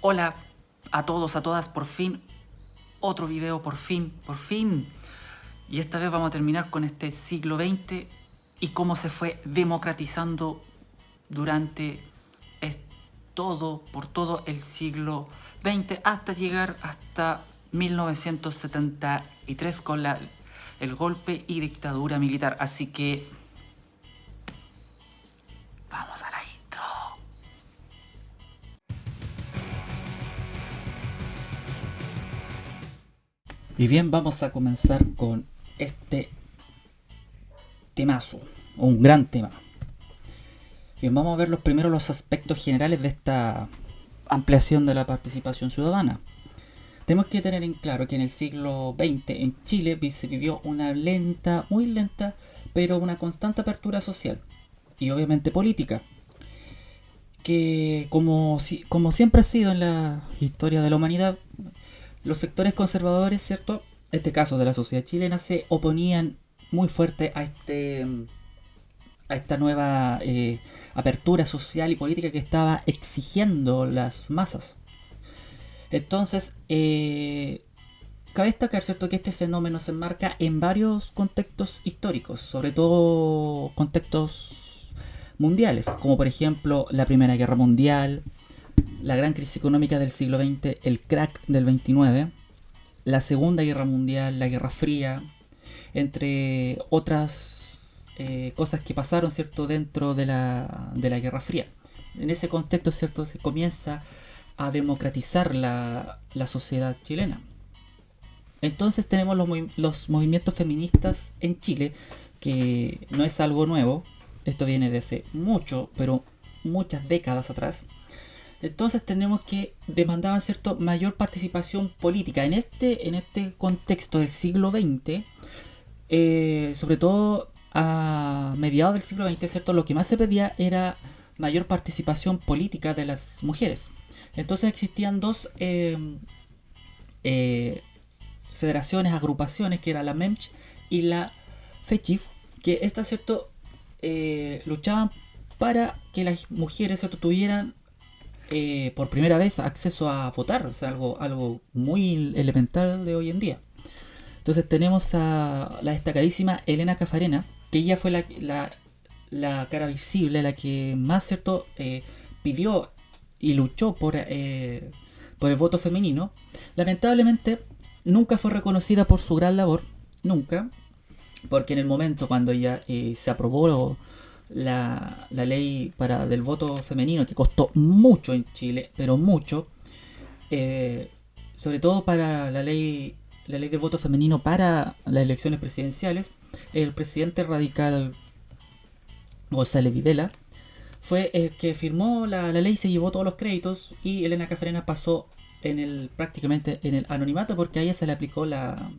Hola a todos, a todas, por fin, otro video, por fin. Y esta vez vamos a terminar con este siglo XX y cómo se fue democratizando durante por todo el siglo XX hasta llegar hasta 1973 con el golpe y dictadura militar. Así que vamos a la intro. Y bien, vamos a comenzar con este temazo, un gran tema. Bien, vamos a ver los aspectos generales de esta ampliación de la participación ciudadana. Tenemos que tener en claro que en el siglo XX en Chile se vivió una muy lenta, pero una constante apertura social y obviamente política, que como siempre ha sido en la historia de la humanidad, los sectores conservadores, ¿cierto? En este caso de la sociedad chilena, se oponían muy fuerte a esta nueva apertura social y política que estaba exigiendo las masas. Entonces, cabe destacar, ¿cierto?, que este fenómeno se enmarca en varios contextos históricos, sobre todo contextos mundiales, como por ejemplo la Primera Guerra Mundial, la gran crisis económica del siglo XX, el crack del 29, la Segunda Guerra Mundial, la Guerra Fría, entre otras cosas que pasaron, ¿cierto?, dentro de la Guerra Fría. En ese contexto, ¿cierto?, se comienza a democratizar la sociedad chilena. Entonces tenemos los movimientos feministas en Chile, que no es algo nuevo, esto viene de hace mucho, pero muchas décadas atrás. Entonces tenemos que demandaban, ¿cierto?, mayor participación política. En este contexto del siglo XX, sobre todo a mediados del siglo XX, ¿cierto?, lo que más se pedía era mayor participación política de las mujeres. Entonces existían dos federaciones, agrupaciones, que era la MEMCH y la FECHIF, que estas, ¿cierto?, luchaban para que las mujeres, ¿cierto?, tuvieran por primera vez acceso a votar, o sea, algo muy elemental de hoy en día. Entonces tenemos a la destacadísima Elena Cafarena, que ella fue la cara visible, la que más, ¿cierto?, pidió y luchó por el voto femenino. Lamentablemente nunca fue reconocida por su gran labor, nunca, porque en el momento cuando ya se aprobó la ley del voto femenino, que costó mucho en Chile, pero mucho, sobre todo para la ley del voto femenino para las elecciones presidenciales, el presidente radical González Videla fue el que firmó la ley, se llevó todos los créditos y Elena Cafarena pasó prácticamente en el anonimato, porque a ella se le aplicó la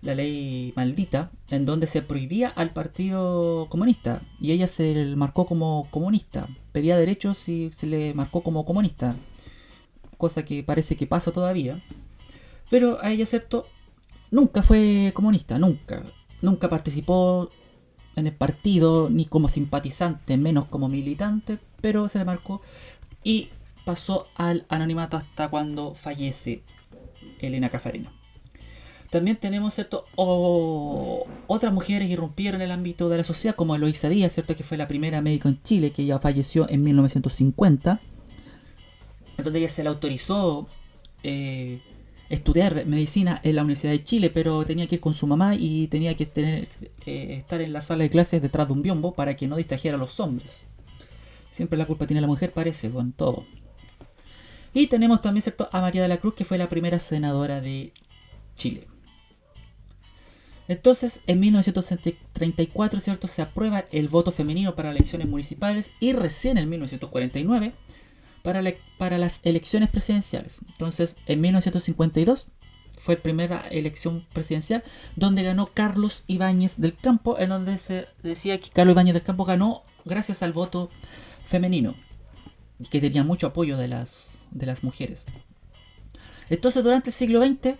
ley maldita, en donde se prohibía al Partido Comunista y ella se le marcó como comunista, pedía derechos y se le marcó como comunista, cosa que parece que pasa todavía. Pero a ella, ¿cierto?, nunca fue comunista, nunca participó en el partido, ni como simpatizante, menos como militante, pero se le marcó y pasó al anonimato hasta cuando fallece Elena Cafarena. También tenemos, ¿cierto?, otras mujeres que irrumpieron en el ámbito de la sociedad, como Eloísa Díaz, ¿cierto?, que fue la primera médico en Chile, que ya falleció en 1950, donde ella se le autorizó estudiar medicina en la Universidad de Chile, pero tenía que ir con su mamá y tenía que estar en la sala de clases detrás de un biombo para que no distrajera a los hombres. Siempre la culpa tiene la mujer, parece, con todo. Y tenemos también, ¿cierto?, a María de la Cruz, que fue la primera senadora de Chile. Entonces, en 1934, ¿cierto?, se aprueba el voto femenino para elecciones municipales y recién en 1949 para las elecciones presidenciales. Entonces, en 1952 fue la primera elección presidencial donde ganó Carlos Ibáñez del Campo, en donde se decía que Carlos Ibáñez del Campo ganó gracias al voto femenino y que tenía mucho apoyo de las mujeres. Entonces, durante el siglo XX,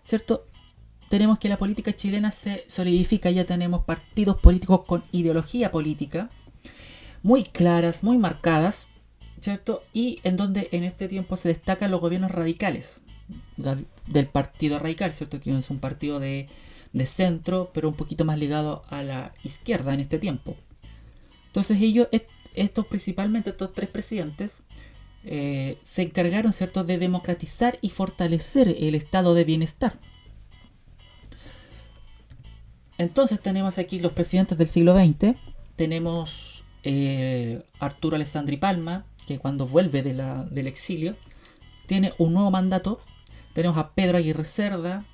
¿cierto?, tenemos que la política chilena se solidifica, ya tenemos partidos políticos con ideología política muy claras, muy marcadas, ¿cierto? Y en donde en este tiempo se destacan los gobiernos radicales del partido radical, ¿cierto? Que es un partido de centro, pero un poquito más ligado a la izquierda en este tiempo. Entonces ellos, estos principalmente, estos tres presidentes, se encargaron, ¿cierto?, de democratizar y fortalecer el estado de bienestar. Entonces tenemos aquí los presidentes del siglo XX. Tenemos Arturo Alessandri Palma, que cuando vuelve del exilio tiene un nuevo mandato. Tenemos a Pedro Aguirre Cerda,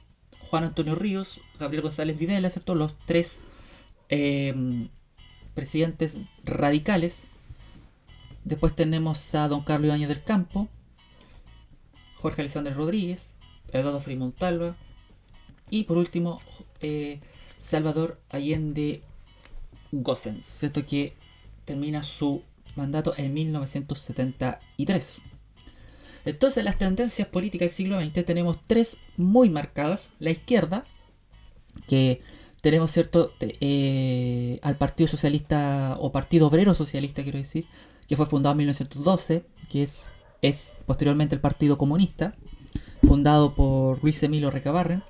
Juan Antonio Ríos, Gabriel González Videla, ¿cierto? Los tres presidentes radicales. Después tenemos a don Carlos Ibáñez del Campo, Jorge Alessandro Rodríguez, Eduardo Frei Montalva y por último Salvador Allende Gossens, ¿cierto? Que termina su mandato en 1973. Entonces, las tendencias políticas del siglo XX tenemos tres muy marcadas. La izquierda, que tenemos, ¿cierto?, al Partido Socialista o Partido Obrero Socialista, quiero decir, que fue fundado en 1912, que es posteriormente el Partido Comunista, fundado por Luis Emilio Recabarren.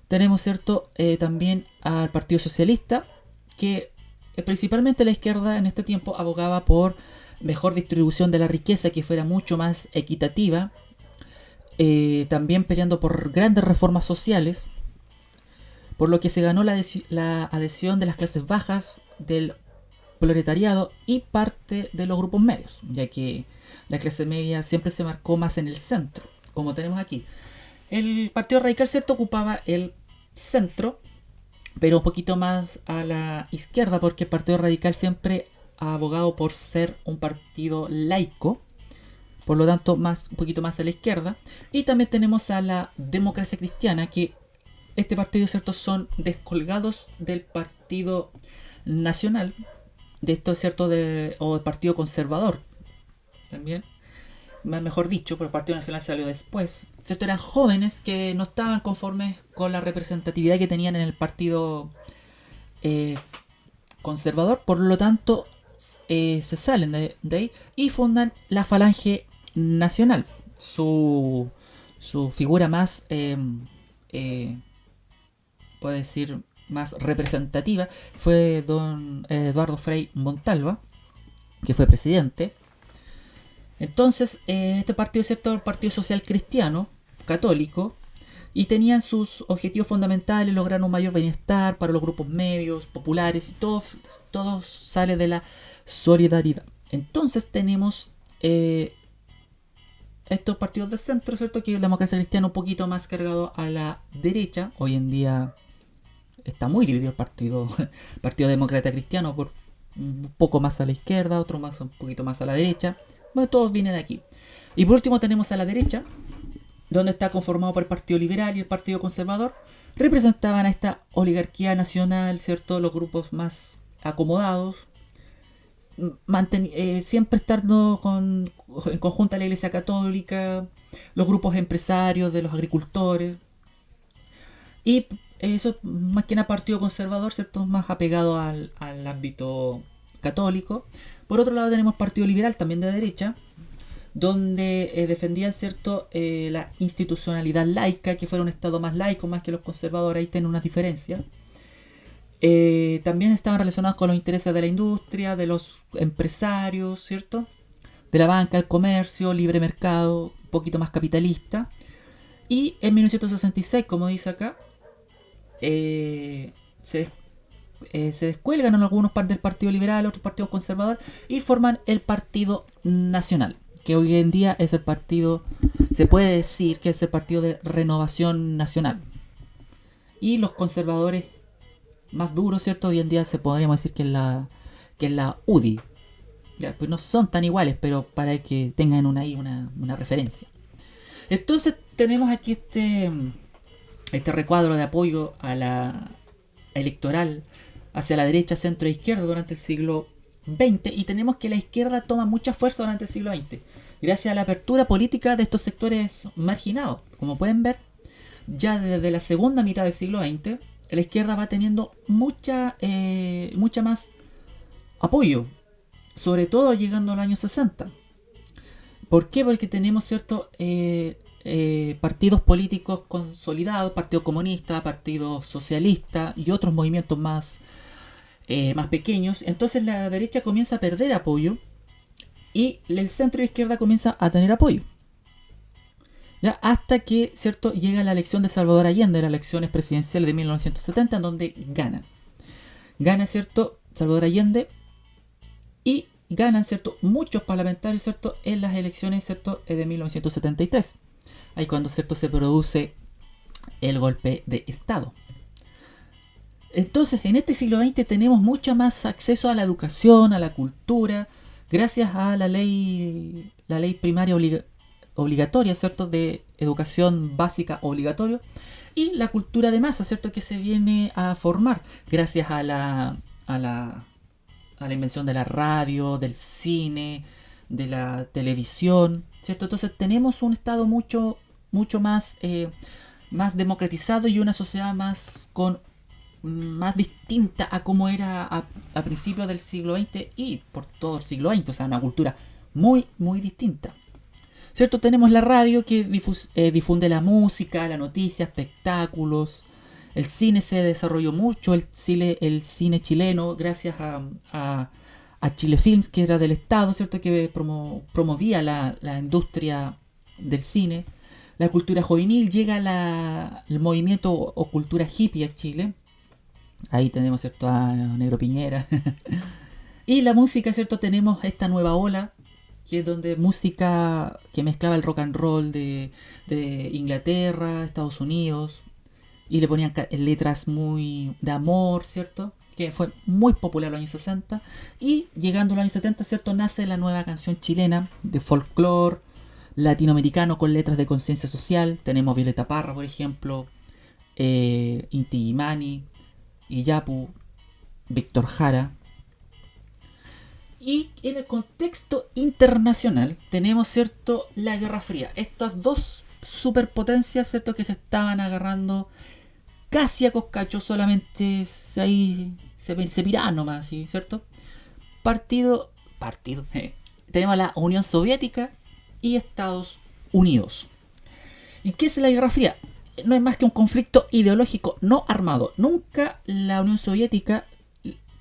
Tenemos, ¿cierto?, también al Partido Socialista, que principalmente la izquierda en este tiempo abogaba por mejor distribución de la riqueza, que fuera mucho más equitativa, también peleando por grandes reformas sociales, por lo que se ganó la adhesión de las clases bajas, del proletariado y parte de los grupos medios, ya que la clase media siempre se marcó más en el centro, como tenemos aquí. El Partido Radical, ¿cierto?, ocupaba el centro, pero un poquito más a la izquierda, porque el Partido Radical siempre ha abogado por ser un partido laico, por lo tanto un poquito más a la izquierda. Y también tenemos a la Democracia Cristiana, que este partido, ¿cierto?, son descolgados del Partido Nacional, de esto, ¿cierto?, o el Partido Conservador también, mejor dicho, pero el Partido Nacional salió después, ¿cierto? Eran jóvenes que no estaban conformes con la representatividad que tenían en el Partido Conservador, por lo tanto se salen de ahí y fundan la Falange Nacional. Su figura más, puedo decir, más representativa fue don Eduardo Frei Montalva, que fue presidente. Entonces, este partido, ¿cierto?, el Partido Social Cristiano Católico, y tenían sus objetivos fundamentales: lograr un mayor bienestar para los grupos medios, populares, y todo sale de la solidaridad. Entonces tenemos estos partidos de centro, ¿cierto?, que la Democracia Cristiana un poquito más cargado a la derecha. Hoy en día está muy dividido el Partido Demócrata Cristiano, por un poco más a la izquierda, otro un poquito más a la derecha. Bueno, todos vienen de aquí. Y por último tenemos a la derecha, donde está conformado por el Partido Liberal y el Partido Conservador. Representaban a esta oligarquía nacional, ¿cierto?, los grupos más acomodados, siempre estando en conjunto a la Iglesia Católica, los grupos empresarios de los agricultores. Y eso, más que nada, Partido Conservador, ¿cierto?, más apegado al ámbito católico. Por otro lado tenemos Partido Liberal, también de derecha, donde defendían, ¿cierto?, la institucionalidad laica, que fuera un Estado más laico, más que los conservadores. Ahí tienen unas diferencias. También estaban relacionados con los intereses de la industria, de los empresarios, ¿cierto?, de la banca, el comercio, libre mercado, un poquito más capitalista. Y en 1966, como dice acá, se descuelgan en algunos del Partido Liberal, otros partidos conservadores, y forman el Partido Nacional, que hoy en día es el partido, se puede decir que es el partido de renovación nacional. Y los conservadores más duros, ¿cierto?, hoy en día se podríamos decir que es la UDI. Ya, pues no son tan iguales, pero para que tengan una referencia. Entonces tenemos aquí este recuadro de apoyo a la electoral hacia la derecha, centro e izquierda durante el siglo XX, y tenemos que la izquierda toma mucha fuerza durante el siglo XX gracias a la apertura política de estos sectores marginados. Como pueden ver, ya desde la segunda mitad del siglo XX la izquierda va teniendo mucha más apoyo, sobre todo llegando a los años 60. ¿Por qué? Porque tenemos ciertos partidos políticos consolidados, Partido Comunista, Partido Socialista y otros movimientos más pequeños. Entonces la derecha comienza a perder apoyo y el centro izquierda comienza a tener apoyo. ¿Ya? Hasta que, ¿cierto?, llega la elección de Salvador Allende, las elecciones presidenciales de 1970, en donde ganan. Gana, ¿cierto?, Salvador Allende y ganan, ¿cierto?, muchos parlamentarios, ¿cierto?, en las elecciones, ¿cierto?, de 1973. Ahí cuando, ¿cierto?, se produce el golpe de Estado. Entonces, en este siglo XX tenemos mucho más acceso a la educación, a la cultura, gracias a la ley primaria obligatoria, ¿cierto?, de educación básica obligatoria, y la cultura de masa, ¿cierto?, que se viene a formar gracias a la invención de la radio, del cine, de la televisión, ¿cierto? Entonces tenemos un estado mucho más democratizado y una sociedad más distinta a como era a principios del siglo XX y por todo el siglo XX, o sea, una cultura muy distinta. ¿Cierto? Tenemos la radio que difunde la música, la noticia, espectáculos. El cine se desarrolló mucho, el cine chileno, gracias a Chile Films, que era del Estado, ¿cierto?, que promovía la industria del cine. La cultura juvenil, llega el movimiento o cultura hippie a Chile. Ahí tenemos, ¿cierto?, a Negro Piñera. Y la música, ¿cierto?, tenemos esta nueva ola, que es donde música que mezclaba el rock and roll de Inglaterra, Estados Unidos, y le ponían letras muy de amor, ¿cierto?, que fue muy popular en los años 60. Y llegando a los años 70, ¿cierto?, nace la nueva canción chilena de folclore latinoamericano con letras de conciencia social. Tenemos Violeta Parra, por ejemplo, Inti Illimani, Iyapu, Víctor Jara. Y en el contexto internacional tenemos, ¿cierto?, la Guerra Fría. Estas dos superpotencias, ¿cierto?, que se estaban agarrando casi a coscacho, solamente ahí se miraban nomás, ¿sí? ¿Cierto? Partido. Tenemos la Unión Soviética y Estados Unidos. ¿Y qué es la Guerra Fría? No es más que un conflicto ideológico no armado. Nunca la Unión Soviética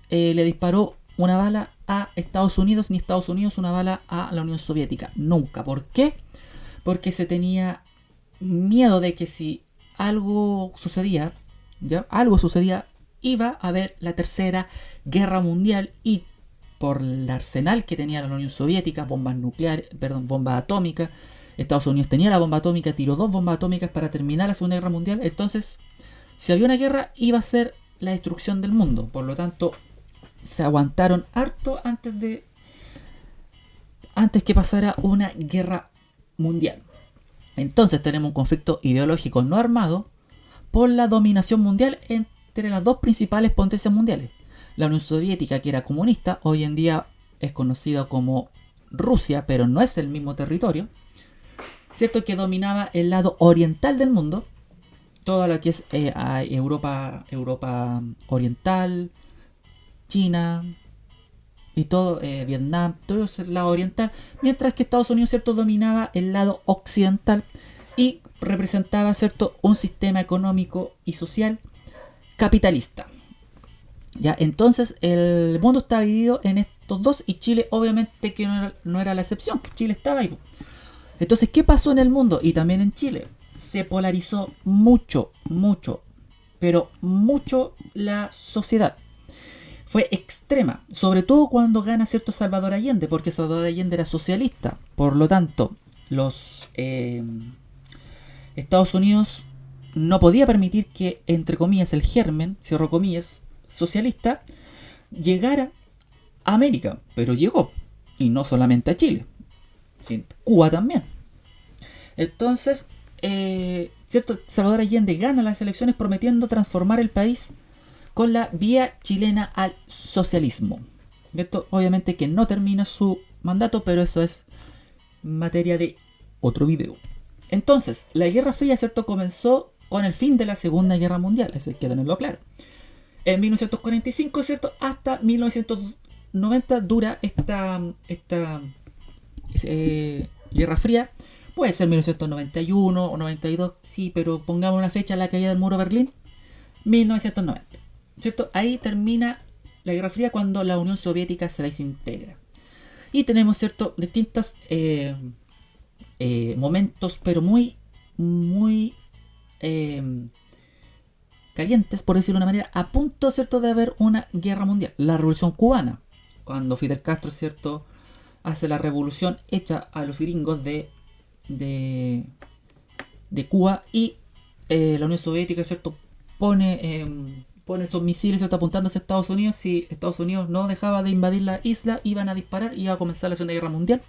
le disparó una bala a Estados Unidos, ni Estados Unidos una bala a la Unión Soviética. Nunca. ¿Por qué? Porque se tenía miedo de que si algo sucedía, iba a haber la tercera guerra mundial, y por el arsenal que tenía la Unión Soviética, bombas atómicas, Estados Unidos tenía la bomba atómica, tiró 2 bombas atómicas para terminar la Segunda Guerra Mundial. Entonces, si había una guerra, iba a ser la destrucción del mundo. Por lo tanto, se aguantaron harto antes que pasara una guerra mundial. Entonces tenemos un conflicto ideológico no armado por la dominación mundial entre las dos principales potencias mundiales. La Unión Soviética, que era comunista, hoy en día es conocida como Rusia, pero no es el mismo territorio, ¿cierto?, que dominaba el lado oriental del mundo, todo lo que es Europa oriental, China y todo, Vietnam, todo el lado oriental, mientras que Estados Unidos, ¿cierto?, dominaba el lado occidental y representaba, ¿cierto?, un sistema económico y social capitalista. Ya, entonces el mundo está dividido en estos dos, y Chile obviamente que no era la excepción. Chile estaba ahí. Entonces, ¿qué pasó en el mundo y también en Chile? Se polarizó mucho la sociedad. Fue extrema, sobre todo cuando gana, ¿cierto?, Salvador Allende, porque Salvador Allende era socialista. Por lo tanto, los Estados Unidos no podía permitir que, entre comillas, el germen, cierro comillas, socialista, llegara a América. Pero llegó, y no solamente a Chile, sino Cuba también. Entonces, ¿cierto?, Salvador Allende gana las elecciones prometiendo transformar el país con la vía chilena al socialismo. Esto obviamente que no termina su mandato, pero eso es materia de otro video. Entonces, la Guerra Fría, ¿cierto?, comenzó con el fin de la Segunda Guerra Mundial, eso hay que tenerlo claro. En 1945, ¿cierto?, hasta 1990 dura esta Guerra Fría, puede ser 1991 o 92, sí, pero pongamos una fecha, la caída del muro de Berlín, 1990, ¿cierto? Ahí termina la Guerra Fría cuando la Unión Soviética se desintegra. Y tenemos, ¿cierto?, distintos momentos, pero muy, muy calientes, por decirlo de una manera, a punto, ¿cierto?, de haber una guerra mundial. La Revolución Cubana, cuando Fidel Castro, ¿cierto?, hace la revolución hecha a los gringos de Cuba, y la Unión Soviética, ¿cierto?, pone estos misiles, ¿cierto?, apuntando hacia Estados Unidos. Si Estados Unidos no dejaba de invadir la isla, iban a disparar y iba a comenzar la Segunda Guerra Mundial.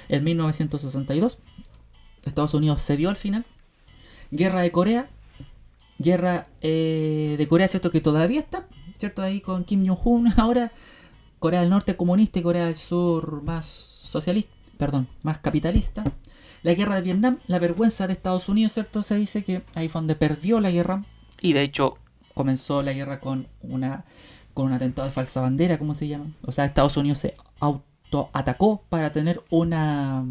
En 1962 Estados Unidos cedió al final. Guerra de Corea. Guerra de Corea, ¿cierto?, que todavía está, ¿cierto?, ahí con Kim Jong-un. Ahora Corea del Norte comunista y Corea del Sur más socialista, más capitalista. La guerra de Vietnam, la vergüenza de Estados Unidos, ¿cierto? Se dice que ahí fue donde perdió la guerra. Y de hecho comenzó la guerra con un atentado de falsa bandera, ¿cómo se llama? O sea, Estados Unidos se autoatacó para tener una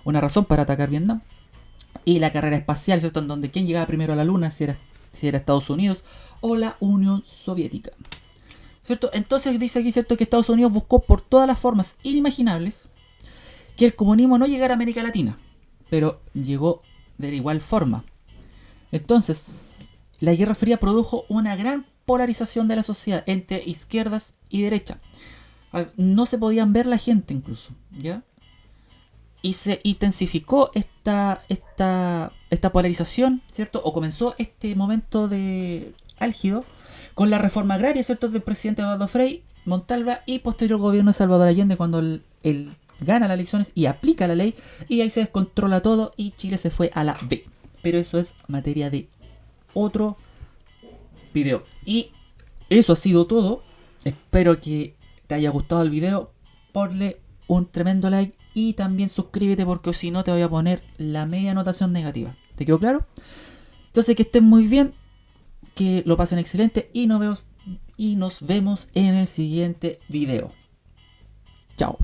razón para atacar Vietnam. Y la carrera espacial, ¿cierto?, en donde quién llegaba primero a la luna, si era Estados Unidos o la Unión Soviética, ¿cierto? Entonces dice aquí, ¿cierto?, que Estados Unidos buscó por todas las formas inimaginables que el comunismo no llegara a América Latina, pero llegó de igual forma. Entonces, la Guerra Fría produjo una gran polarización de la sociedad entre izquierdas y derechas. No se podían ver la gente incluso, ¿ya? Y se intensificó esta polarización, ¿cierto? O comenzó este momento de álgido con la reforma agraria, ¿cierto?, del presidente Eduardo Frei Montalva y posterior gobierno de Salvador Allende, cuando él gana las elecciones y aplica la ley, y ahí se descontrola todo y Chile se fue a la B. Pero eso es materia de otro video. Y eso ha sido todo. Espero que te haya gustado el video. Ponle un tremendo like y también suscríbete, porque si no te voy a poner la media anotación negativa. ¿Te quedó claro? Entonces, que estén muy bien, que lo pasen excelente y nos vemos en el siguiente video. Chao.